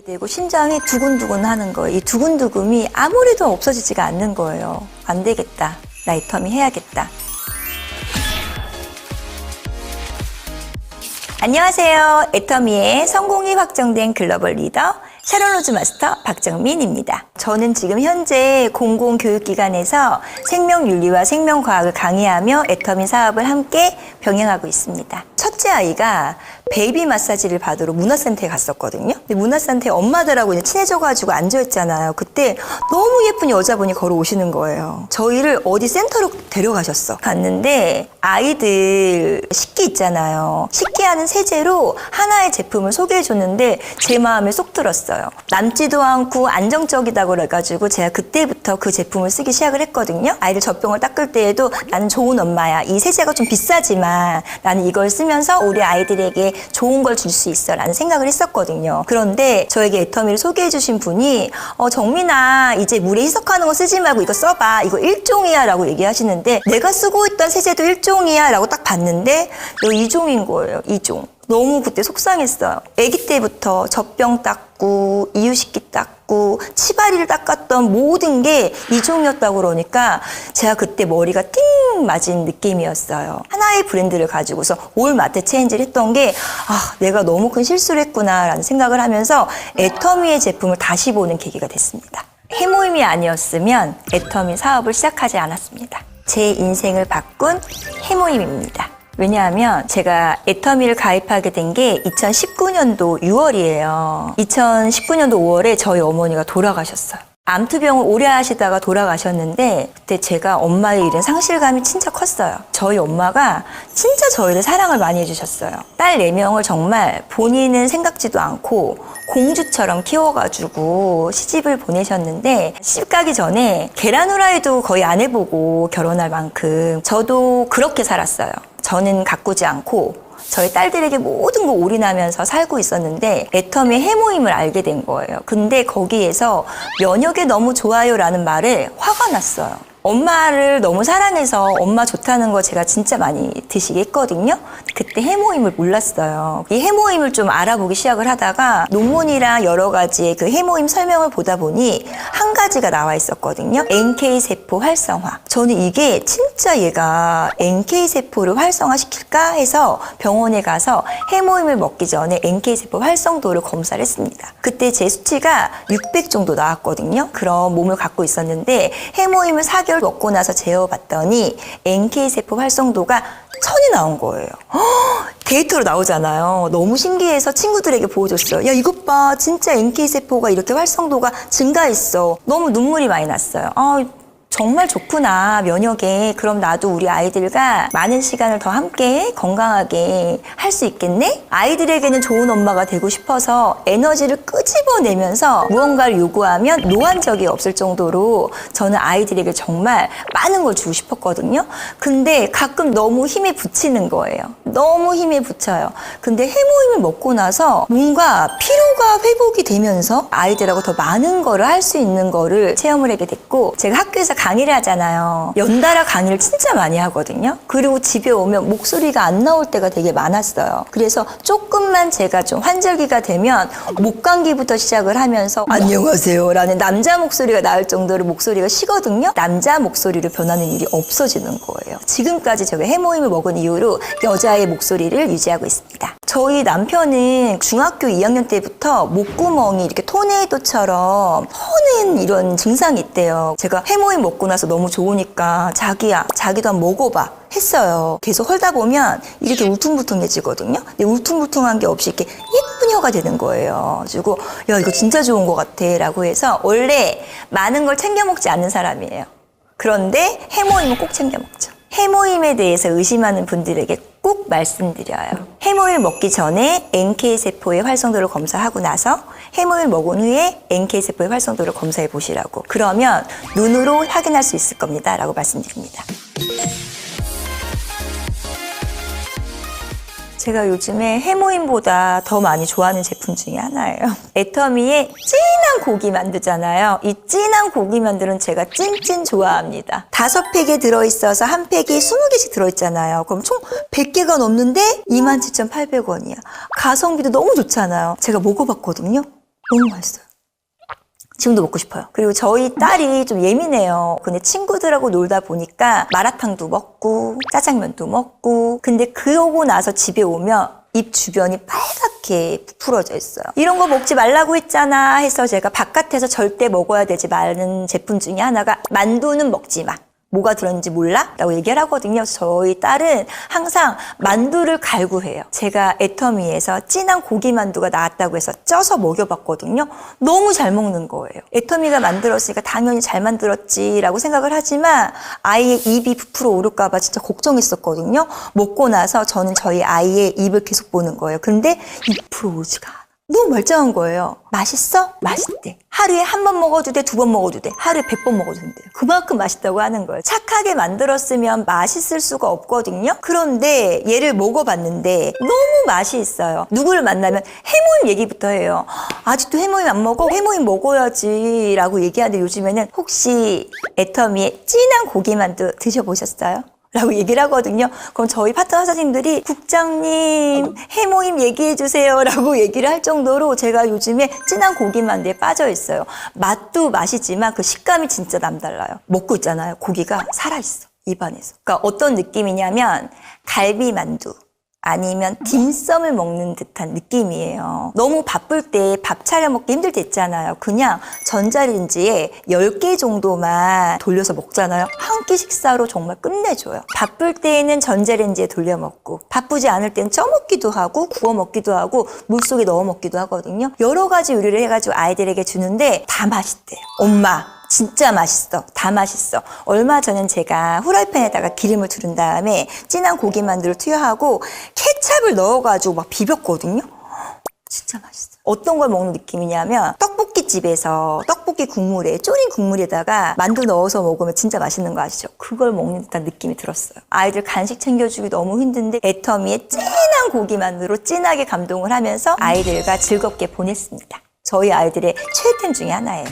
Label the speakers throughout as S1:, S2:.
S1: 되고 심장이 두근두근 하는 거예요. 이 두근두근이 아무래도 없어지지가 않는 거예요. 안 되겠다. 나 애터미 해야겠다. 안녕하세요. 애터미의 성공이 확정된 글로벌 리더 샤론 로즈 마스터 박정민입니다. 저는 지금 현재 공공교육기관에서 생명윤리와 생명과학을 강의하며 애터미 사업을 함께 병행하고 있습니다. 첫째 아이가 베이비 마사지를 받으러 문화센터에 갔었거든요. 근데 문화센터에 엄마들하고 이제 친해져가지고 앉아있잖아요. 그때 너무 예쁜 여자분이 걸어오시는 거예요. 저희를 어디 센터로 데려가셨어. 갔는데 아이들 식기 있잖아요. 식기하는 세제로 하나의 제품을 소개해줬는데 제 마음에 쏙 들었어요. 남지도 않고 안정적이다고 그래가지고 제가 그때부터 그 제품을 쓰기 시작을 했거든요. 아이들 젖병을 닦을 때에도 나는 좋은 엄마야. 이 세제가 좀 비싸지만 나는 이걸 쓰면서 우리 아이들에게 좋은 걸 줄 수 있어 라는 생각을 했었거든요. 그런데 저에게 애터미를 소개해 주신 분이 정민아 이제 물에 희석하는 거 쓰지 말고 이거 써봐. 이거 일종이야 라고 얘기하시는데 내가 쓰고 있던 세제도 일종이야 라고 딱 봤는데 이거 2종인 거예요. 2종. 너무 그때 속상했어요. 아기 때부터 젖병 닦고 이유식기 닦고 치바리를 닦았던 모든 게 2종이었다고 그러니까 제가 그때 머리가 띵 맞은 느낌이었어요. 하나의 브랜드를 가지고서 올 마트 체인지를 했던 게 내가 너무 큰 실수를 했구나 라는 생각을 하면서 애터미의 제품을 다시 보는 계기가 됐습니다. 해모임이 아니었으면 애터미 사업을 시작하지 않았습니다. 제 인생을 바꾼 해모임입니다. 왜냐하면 제가 애터미를 가입하게 된 게 2019년도 6월이에요. 2019년도 5월에 저희 어머니가 돌아가셨어요. 암투병을 오래 하시다가 돌아가셨는데 그때 제가 엄마를 잃은 상실감이 진짜 컸어요. 저희 엄마가 진짜 저희를 사랑을 많이 해주셨어요. 딸 4명을 정말 본인은 생각지도 않고 공주처럼 키워가지고 시집을 보내셨는데 시집 가기 전에 계란 후라이도 거의 안 해보고 결혼할 만큼 저도 그렇게 살았어요. 저는 가꾸지 않고 저희 딸들에게 모든 거 올인하면서 살고 있었는데 애터미 해모임을 알게 된 거예요. 근데 거기에서 면역에 너무 좋아요 라는 말에 화가 났어요. 엄마를 너무 사랑해서 엄마 좋다는 거 제가 진짜 많이 드시게 했거든요. 그때 해모임을 몰랐어요. 이 해모임을 좀 알아보기 시작을 하다가 논문이랑 여러 가지의 그 해모임 설명을 보다 보니 한 가지가 나와 있었거든요. NK세포 활성화. 저는 이게 진짜 얘가 NK세포를 활성화시킬까 해서 병원에 가서 해모임을 먹기 전에 NK세포 활성도를 검사를 했습니다. 그때 제 수치가 600 정도 나왔거든요. 그런 몸을 갖고 있었는데 해모임을 4개월 먹고 나서 재어봤더니 NK세포 활성도가 1000이 나온 거예요. 데이터로 나오잖아요. 너무 신기해서 친구들에게 보여줬어요. 야 이것 봐. 진짜 NK세포가 이렇게 활성도가 증가했어. 너무 눈물이 많이 났어요. 정말 좋구나 면역에. 그럼 나도 우리 아이들과 많은 시간을 더 함께 건강하게 할 수 있겠네? 아이들에게는 좋은 엄마가 되고 싶어서 에너지를 끄집어내면서 무언가를 요구하면 노한 적이 없을 정도로 저는 아이들에게 정말 많은 걸 주고 싶었거든요. 근데 가끔 너무 힘에 부치는 거예요. 너무 힘에 부쳐요. 근데 해모임을 먹고 나서 뭔가 피로가 회복이 되면서 아이들하고 더 많은 거를 할 수 있는 거를 체험을 하게 됐고 제가 학교에서 강의를 하잖아요. 연달아 강의를 진짜 많이 하거든요. 그리고 집에 오면 목소리가 안 나올 때가 되게 많았어요. 그래서 조금만 제가 좀 환절기가 되면 목감기부터 시작을 하면서 안녕하세요 라는 남자 목소리가 나올 정도로 목소리가 쉬거든요. 남자 목소리로 변하는 일이 없어지는 거예요. 지금까지 제가 해모임을 먹은 이후로 여자의 목소리를 유지하고 있습니다. 저희 남편은 중학교 2학년 때부터 목구멍이 이렇게 토네이도처럼 터는 이런 증상이 있대요. 제가 해모임 먹고 나서 너무 좋으니까 자기야 자기도 한번 먹어봐 했어요. 계속 헐다 보면 이렇게 울퉁불퉁해지거든요. 근데 울퉁불퉁한 게 없이 이렇게 예쁜 혀가 되는 거예요. 그리고 야 이거 진짜 좋은 것 같아 라고 해서 원래 많은 걸 챙겨 먹지 않는 사람이에요. 그런데 해모임은 꼭 챙겨 먹죠. 해모임에 대해서 의심하는 분들에게 꼭 말씀드려요. 해모임 먹기 전에 NK세포의 활성도를 검사하고 나서 해모임 먹은 후에 NK세포의 활성도를 검사해 보시라고. 그러면 눈으로 확인할 수 있을 겁니다 라고 말씀드립니다. 제가 요즘에 해모임보다 더 많이 좋아하는 제품 중에 하나예요. 애터미의 진한 고기 만두잖아요. 이 진한 고기 만두는 제가 찐찐 좋아합니다. 5팩에 들어있어서 한 팩이 20개씩 들어있잖아요. 그럼 총 100개가 넘는데 27,800원이야. 가성비도 너무 좋잖아요. 제가 먹어봤거든요. 너무 맛있어요. 지금도 먹고 싶어요. 그리고 저희 딸이 좀 예민해요. 근데 친구들하고 놀다 보니까 마라탕도 먹고 짜장면도 먹고, 근데 그러고 나서 집에 오면 입 주변이 빨갛게 부풀어져 있어요. 이런 거 먹지 말라고 했잖아 해서 제가 바깥에서 절대 먹어야 되지 말는 제품 중에 하나가 만두는 먹지 마. 뭐가 들었는지 몰라? 라고 얘기를 하거든요. 저희 딸은 항상 만두를 갈구해요. 제가 애터미에서 진한 고기 만두가 나왔다고 해서 쪄서 먹여봤거든요. 너무 잘 먹는 거예요. 애터미가 만들었으니까 당연히 잘 만들었지라고 생각을 하지만 아이의 입이 부풀어 오를까 봐 진짜 걱정했었거든요. 먹고 나서 저는 저희 아이의 입을 계속 보는 거예요. 근데 입 부풀어 오지가 않아. 너무 멀쩡한 거예요. 맛있어? 맛있대. 하루에 한 번 먹어도 돼, 2번 먹어도 돼. 하루에 100번 먹어도 된대요. 그만큼 맛있다고 하는 거예요. 착하게 만들었으면 맛있을 수가 없거든요. 그런데 얘를 먹어봤는데 너무 맛이 있어요. 누구를 만나면 해모임 얘기부터 해요. 아직도 해모임 안 먹어? 해모임 먹어야지 라고 얘기하는데 요즘에는 혹시 애터미의 진한 고기만두 드셔보셨어요? 라고 얘기를 하거든요. 그럼 저희 파트너 사장님들이 국장님 해모임 얘기해 주세요 라고 얘기를 할 정도로 제가 요즘에 진한 고기만두에 빠져 있어요. 맛도 맛이지만 그 식감이 진짜 남달라요. 먹고 있잖아요. 고기가 살아있어. 입안에서. 그러니까 어떤 느낌이냐면 갈비만두 아니면 딤섬을 먹는 듯한 느낌이에요. 너무 바쁠 때 밥 차려 먹기 힘들 때 있잖아요. 그냥 전자레인지에 10개 정도만 돌려서 먹잖아요. 한 끼 식사로 정말 끝내줘요. 바쁠 때에는 전자레인지에 돌려 먹고 바쁘지 않을 때는 쪄 먹기도 하고 구워 먹기도 하고 물속에 넣어 먹기도 하거든요. 여러 가지 요리를 해가지고 아이들에게 주는데 다 맛있대요. 엄마 진짜 맛있어. 다 맛있어. 얼마 전엔 제가 후라이팬에다가 기름을 두른 다음에 진한 고기만두를 투여하고 케찹을 넣어가지고 막 비볐거든요. 진짜 맛있어. 어떤 걸 먹는 느낌이냐면 떡볶이집에서 떡볶이 국물에 졸인 국물에다가 만두 넣어서 먹으면 진짜 맛있는 거 아시죠? 그걸 먹는 듯한 느낌이 들었어요. 아이들 간식 챙겨주기 너무 힘든데 애터미의 진한 고기만두로 진하게 감동을 하면서 아이들과 즐겁게 보냈습니다. 저희 아이들의 최애템 중에 하나예요.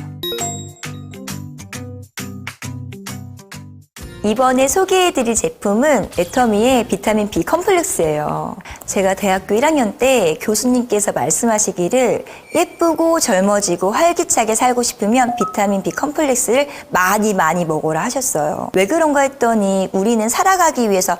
S1: 이번에 소개해드릴 제품은 애터미의 비타민 B 컴플렉스예요. 제가 대학교 1학년 때 교수님께서 말씀하시기를 예쁘고 젊어지고 활기차게 살고 싶으면 비타민 B 컴플렉스를 많이 먹어라 하셨어요. 왜 그런가 했더니 우리는 살아가기 위해서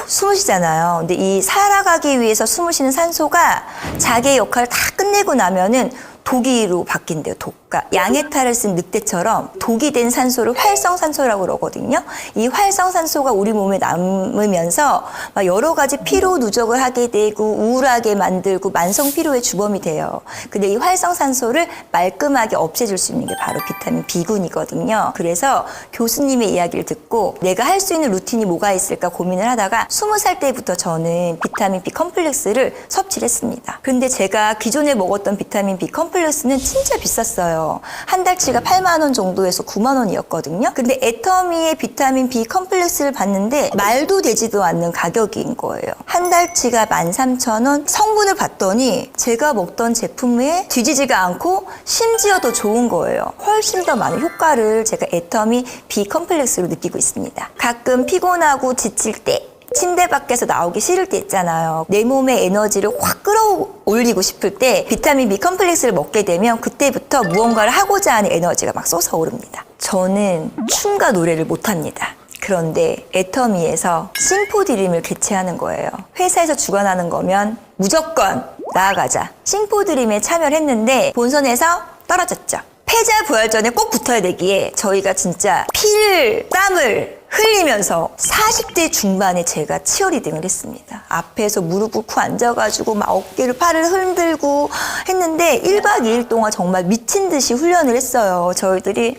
S1: 숨을 쉬잖아요. 근데 이 살아가기 위해서 숨을 쉬는 산소가 자기의 역할을 다 끝내고 나면은 독이로 바뀐대요. 독. 그러니까 양의 탈을 쓴 늑대처럼 독이 된 산소를 활성산소라고 그러거든요. 이 활성산소가 우리 몸에 남으면서 막 여러 가지 피로 누적을 하게 되고 우울하게 만들고 만성 피로의 주범이 돼요. 근데 이 활성산소를 말끔하게 없애줄 수 있는 게 바로 비타민 B군이거든요. 그래서 교수님의 이야기를 듣고 내가 할 수 있는 루틴이 뭐가 있을까 고민을 하다가 20살 때부터 저는 비타민 B 컴플렉스를 섭취를 했습니다. 근데 제가 기존에 먹었던 비타민 B 컴플렉스는 진짜 비쌌어요. 한 달치가 8만 원 정도에서 9만 원이었거든요. 근데 애터미의 비타민 B 컴플렉스를 봤는데 말도 되지도 않는 가격인 거예요. 한 달치가 13,000원. 성분을 봤더니 제가 먹던 제품에 뒤지지가 않고 심지어 더 좋은 거예요. 훨씬 더 많은 효과를 제가 애터미 B 컴플렉스로 느끼고 있습니다. 가끔 피곤하고 지칠 때 침대 밖에서 나오기 싫을 때 있잖아요. 내 몸의 에너지를 확 끌어올리고 싶을 때 비타민 B 컴플렉스를 먹게 되면 그때부터 무언가를 하고자 하는 에너지가 막 솟아오릅니다. 저는 춤과 노래를 못합니다. 그런데 애터미에서 싱포드림을 개최하는 거예요. 회사에서 주관하는 거면 무조건 나아가자. 싱포드림에 참여를 했는데 본선에서 떨어졌죠. 패자 부활전에 꼭 붙어야 되기에 저희가 진짜 피를 땀을 흘리면서 40대 중반에 제가 치어리딩을 했습니다. 앞에서 무릎 꿇고 앉아가지고 막 어깨를 팔을 흔들고 했는데 1박 2일 동안 정말 미친 듯이 훈련을 했어요. 저희들이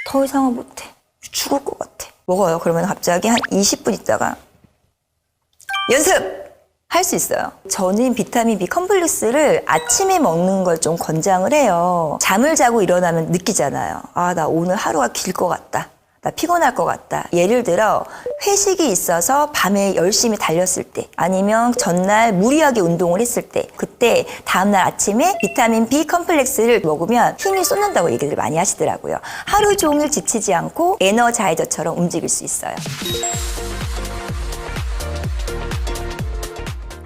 S1: 더 이상은 못해. 죽을 것 같아. 먹어요. 그러면 갑자기 한 20분 있다가 연습! 할 수 있어요. 저는 비타민 B 컴플렉스를 아침에 먹는 걸 좀 권장을 해요. 잠을 자고 일어나면 느끼잖아요. 아, 나 오늘 하루가 길 것 같다. 나 피곤할 것 같다. 예를 들어 회식이 있어서 밤에 열심히 달렸을 때 아니면 전날 무리하게 운동을 했을 때 그때 다음날 아침에 비타민 B 컴플렉스를 먹으면 힘이 쏟는다고 얘기를 많이 하시더라고요. 하루 종일 지치지 않고 에너자이저처럼 움직일 수 있어요.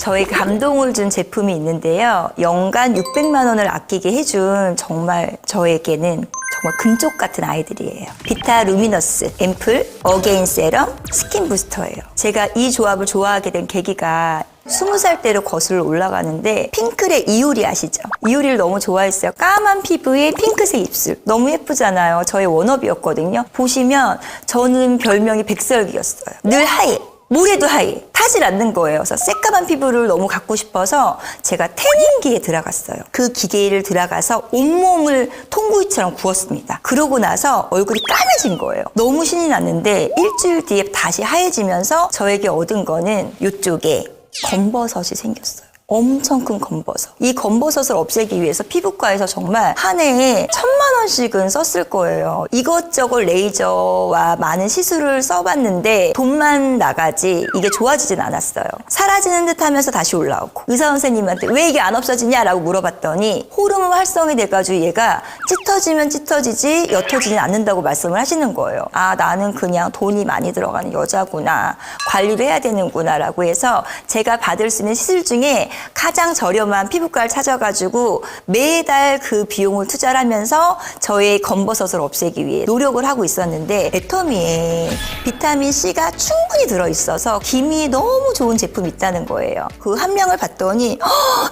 S1: 저희 감동을 준 제품이 있는데요. 연간 600만 원을 아끼게 해준 정말 저에게는 정말 금쪽 같은 아이들이에요. 비타 루미너스 앰플 어게인 세럼 스킨 부스터예요. 제가 이 조합을 좋아하게 된 계기가 20살 때로 거슬러 올라가는데 핑클의 이효리 아시죠? 이효리를 너무 좋아했어요. 까만 피부에 핑크색 입술 너무 예쁘잖아요. 저의 워너비였거든요. 보시면 저는 별명이 백설기였어요. 늘 하얘. 모래도 하얘. 타질 않는 거예요. 그래서 새까만 피부를 너무 갖고 싶어서 제가 태닝기에 들어갔어요. 그 기계를 들어가서 온몸을 통구이처럼 구웠습니다. 그러고 나서 얼굴이 까매진 거예요. 너무 신이 났는데 일주일 뒤에 다시 하얘지면서 저에게 얻은 거는 이쪽에 검버섯이 생겼어요. 엄청 큰 검버섯. 이 검버섯을 없애기 위해서 피부과에서 정말 한 해에 1000만 원씩은 썼을 거예요. 이것저것 레이저와 많은 시술을 써봤는데 돈만 나가지 이게 좋아지진 않았어요. 사라지는 듯 하면서 다시 올라오고 의사 선생님한테 왜 이게 안 없어지냐라고 물어봤더니 호르몬 활성이 돼가지고 얘가 짙어지면 짙어지지 옅어지진 않는다고 말씀을 하시는 거예요. 아, 나는 그냥 돈이 많이 들어가는 여자구나. 관리를 해야 되는구나 라고 해서 제가 받을 수 있는 시술 중에 가장 저렴한 피부과를 찾아가지고 매달 그 비용을 투자를 하면서 저의 검버섯을 없애기 위해 노력을 하고 있었는데 애터미에 비타민C가 충분히 들어있어서 기미에 너무 좋은 제품이 있다는 거예요. 그 한 명을 봤더니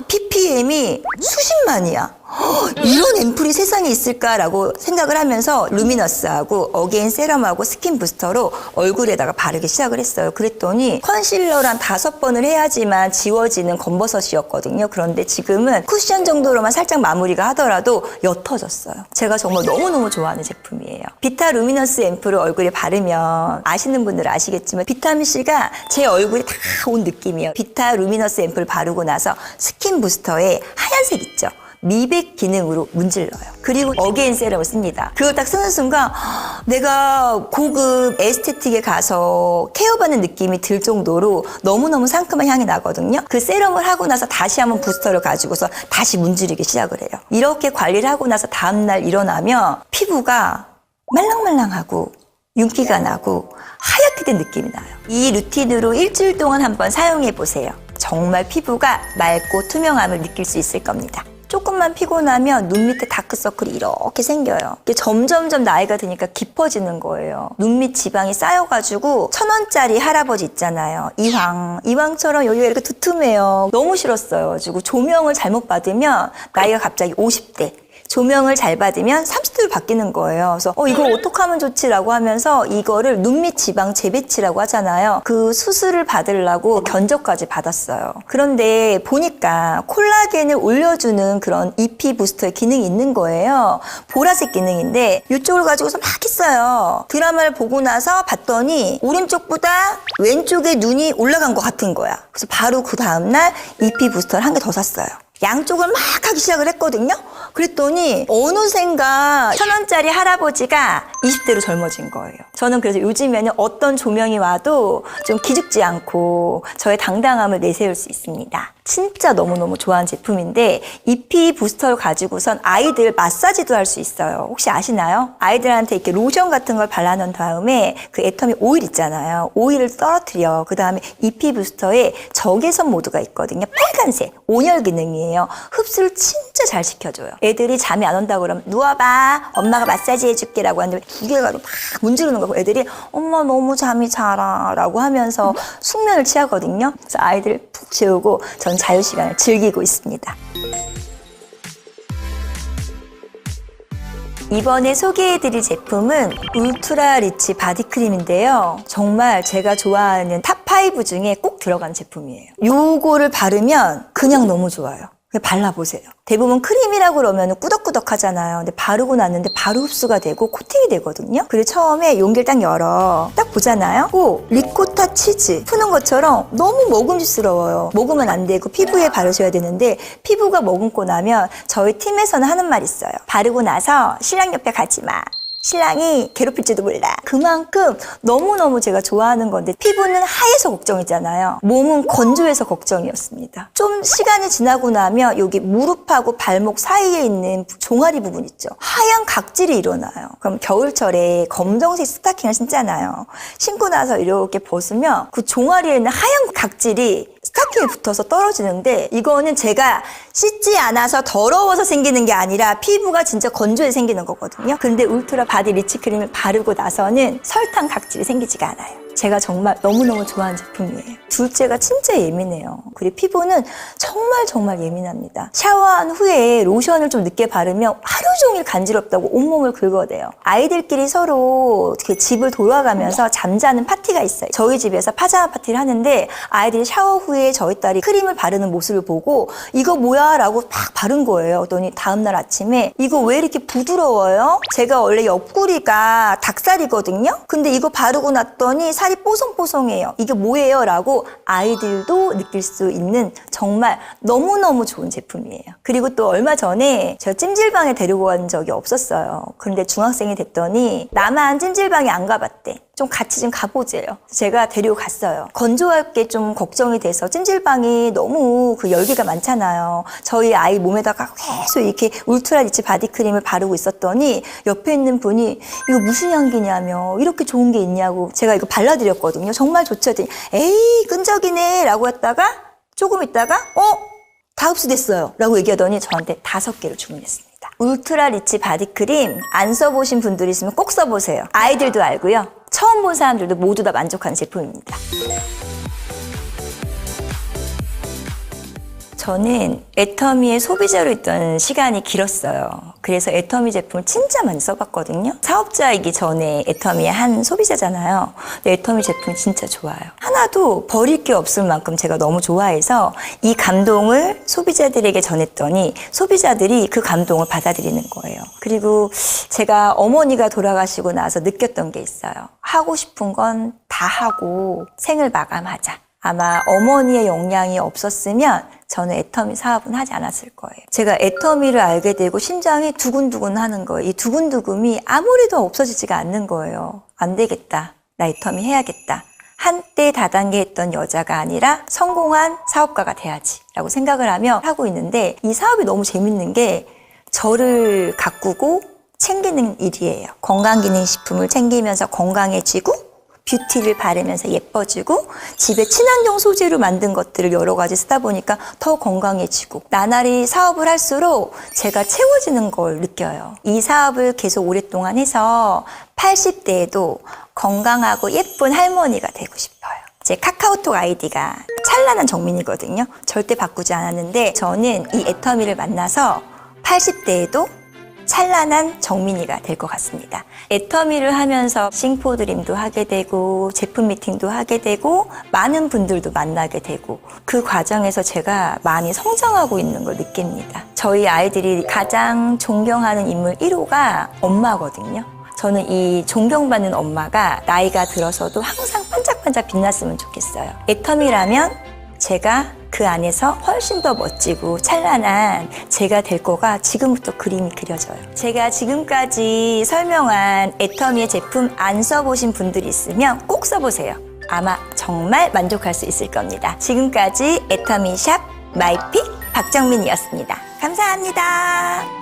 S1: ppm이 수십만이야. 이런 앰플이 세상에 있을까라고 생각을 하면서 루미너스하고 어게인 세럼하고 스킨 부스터로 얼굴에다가 바르기 시작을 했어요. 그랬더니 컨실러를 한 5번을 해야지만 지워지는 검버섯이었거든요. 그런데 지금은 쿠션 정도로만 살짝 마무리가 하더라도 옅어졌어요. 제가 정말 너무너무 좋아하는 제품이에요. 비타 루미너스 앰플을 얼굴에 바르면 아시는 분들 아시겠지만 비타민C가 제 얼굴에 다 온 느낌이에요. 비타 루미너스 앰플 바르고 나서 스킨 부스터에 하얀색 있죠? 미백 기능으로 문질러요. 그리고 어게인 세럼을 씁니다. 그걸 딱 쓰는 순간 내가 고급 에스테틱에 가서 케어받는 느낌이 들 정도로 너무너무 상큼한 향이 나거든요. 그 세럼을 하고 나서 다시 한번 부스터를 가지고서 다시 문지르기 시작을 해요. 이렇게 관리를 하고 나서 다음날 일어나면 피부가 말랑말랑하고 윤기가 나고 하얗게 된 느낌이 나요. 이 루틴으로 일주일 동안 한번 사용해 보세요. 정말 피부가 맑고 투명함을 느낄 수 있을 겁니다. 조금만 피곤하면 눈 밑에 다크서클이 이렇게 생겨요. 이게 점점점 나이가 드니까 깊어지는 거예요. 눈 밑 지방이 쌓여가지고 1000원짜리 할아버지 있잖아요. 이황처럼 여기가 이렇게 두툼해요. 너무 싫었어요. 그리고 조명을 잘못 받으면 나이가 갑자기 50대. 조명을 잘 받으면 30도로 바뀌는 거예요. 그래서 이걸 어떻게 하면 좋지라고 하면서 이거를 눈밑 지방 재배치라고 하잖아요. 그 수술을 받으려고 견적까지 받았어요. 그런데 보니까 콜라겐을 올려주는 그런 EP 부스터의 기능이 있는 거예요. 보라색 기능인데 이쪽을 가지고서 막 했어요. 드라마를 보고 나서 봤더니 오른쪽보다 왼쪽에 눈이 올라간 것 같은 거야. 그래서 바로 그 다음날 EP 부스터를 한 개 더 샀어요. 양쪽을 막 하기 시작을 했거든요. 그랬더니 어느샌가 1000원짜리 할아버지가 20대로 젊어진 거예요. 저는 그래서 요즘에는 어떤 조명이 와도 좀 기죽지 않고 저의 당당함을 내세울 수 있습니다. 진짜 너무너무 좋아하는 제품인데 EP 부스터를 가지고선 아이들 마사지도 할 수 있어요. 혹시 아시나요? 아이들한테 이렇게 로션 같은 걸 발라놓은 다음에 그 애터미 오일 있잖아요. 오일을 떨어뜨려. 그 다음에 EP 부스터에 적외선 모드가 있거든요. 빨간색 온열 기능이에요. 흡수를 진짜 잘 시켜줘요. 애들이 잠이 안 온다고 그러면 누워봐. 엄마가 마사지 해줄게 라고 하는데 두 개를 가지고 막 문지르는 거고 애들이 엄마 너무 잠이 자라 라고 하면서 숙면을 취하거든요. 그래서 아이들 푹 재우고 전 자유시간을 즐기고 있습니다. 이번에 소개해드릴 제품은 울트라 리치 바디크림인데요. 정말 제가 좋아하는 탑5 중에 꼭 들어가는 제품이에요. 요거를 바르면 그냥 너무 좋아요. 발라보세요. 대부분 크림이라고 그러면 꾸덕꾸덕 하잖아요. 근데 바르고 났는데 바로 흡수가 되고 코팅이 되거든요. 그리고 처음에 용기를 딱 열어. 딱 보잖아요. 리코타 치즈 푸는 것처럼 너무 먹음직스러워요. 먹으면 안 되고 피부에 바르셔야 되는데 피부가 머금고 나면 저희 팀에서는 하는 말이 있어요. 바르고 나서 신랑 옆에 가지 마. 신랑이 괴롭힐지도 몰라. 그만큼 너무너무 제가 좋아하는 건데 피부는 하얘서 걱정이잖아요. 몸은 건조해서 걱정이었습니다. 좀 시간이 지나고 나면 여기 무릎하고 발목 사이에 있는 종아리 부분 있죠. 하얀 각질이 일어나요. 그럼 겨울철에 검정색 스타킹을 신잖아요. 신고 나서 이렇게 벗으면 그 종아리에 있는 하얀 각질이 스타킹에 붙어서 떨어지는데 이거는 제가 씻지 않아서 더러워서 생기는 게 아니라 피부가 진짜 건조해 생기는 거거든요. 근데 울트라 바디 리치크림을 바르고 나서는 설탕 각질이 생기지가 않아요. 제가 정말 너무너무 좋아하는 제품이에요. 둘째가 진짜 예민해요. 그리고 피부는 정말 예민합니다. 샤워한 후에 로션을 좀 늦게 바르면 하루 종일 간지럽다고 온몸을 긁어대요. 아이들끼리 서로 집을 돌아가면서 잠자는 파티가 있어요. 저희 집에서 파자마 파티를 하는데 아이들이 샤워 후에 저희 딸이 크림을 바르는 모습을 보고 이거 뭐야? 라고 막 바른 거예요. 그랬더니 다음날 아침에 이거 왜 이렇게 부드러워요? 제가 원래 옆구리가 닭살이거든요. 근데 이거 바르고 났더니 살이 뽀송뽀송해요. 이게 뭐예요? 라고 아이들도 느낄 수 있는 정말 너무너무 좋은 제품이에요. 그리고 또 얼마 전에 저 찜질방에 데리고 간 적이 없었어요. 그런데 중학생이 됐더니 나만 찜질방에 안 가봤대. 좀 같이 좀 가보재요. 제가 데리고 갔어요. 건조할 게 좀 걱정이 돼서 찜질방이 너무 그 열기가 많잖아요. 저희 아이 몸에다가 계속 이렇게 울트라 리치 바디크림을 바르고 있었더니 옆에 있는 분이 이거 무슨 향기냐며 이렇게 좋은 게 있냐고 제가 이거 발라드렸거든요. 정말 좋죠. 에이 끈적이네 라고 했다가 조금 있다가 다 흡수됐어요 라고 얘기하더니 저한테 5개를 주문했습니다. 울트라 리치 바디크림 안 써보신 분들이 있으면 꼭 써보세요. 아이들도 알고요. 처음 본 사람들도 모두 다 만족하는 제품입니다. 저는 애터미의 소비자로 있던 시간이 길었어요. 그래서 애터미 제품을 진짜 많이 써봤거든요. 사업자이기 전에 애터미의 한 소비자잖아요. 근데 애터미 제품이 진짜 좋아요. 하나도 버릴 게 없을 만큼 제가 너무 좋아해서 이 감동을 소비자들에게 전했더니 소비자들이 그 감동을 받아들이는 거예요. 그리고 제가 어머니가 돌아가시고 나서 느꼈던 게 있어요. 하고 싶은 건 다 하고 생을 마감하자. 아마 어머니의 영향이 없었으면 저는 애터미 사업은 하지 않았을 거예요. 제가 애터미를 알게 되고 심장이 두근두근 하는 거예요. 이 두근두근이 아무래도 없어지지가 않는 거예요. 안 되겠다. 나 애터미 해야겠다. 한때 다단계 했던 여자가 아니라 성공한 사업가가 돼야지 라고 생각을 하며 하고 있는데 이 사업이 너무 재밌는 게 저를 가꾸고 챙기는 일이에요. 건강기능식품을 챙기면서 건강해지고 뷰티를 바르면서 예뻐지고 집에 친환경 소재로 만든 것들을 여러 가지 쓰다 보니까 더 건강해지고 나날이 사업을 할수록 제가 채워지는 걸 느껴요. 이 사업을 계속 오랫동안 해서 80대에도 건강하고 예쁜 할머니가 되고 싶어요. 제 카카오톡 아이디가 찬란한 정민이거든요. 절대 바꾸지 않았는데 저는 이 애터미를 만나서 80대에도 찬란한 정민이가 될 것 같습니다. 애터미를 하면서 싱포드림도 하게 되고 제품 미팅도 하게 되고 많은 분들도 만나게 되고 그 과정에서 제가 많이 성장하고 있는 걸 느낍니다. 저희 아이들이 가장 존경하는 인물 1호가 엄마거든요. 저는 이 존경받는 엄마가 나이가 들어서도 항상 반짝반짝 빛났으면 좋겠어요. 애터미라면 제가 그 안에서 훨씬 더 멋지고 찬란한 제가 될 거가 지금부터 그림이 그려져요. 제가 지금까지 설명한 애터미의 제품 안 써보신 분들이 있으면 꼭 써보세요. 아마 정말 만족할 수 있을 겁니다. 지금까지 애터미 샵 마이픽 박정민이었습니다. 감사합니다.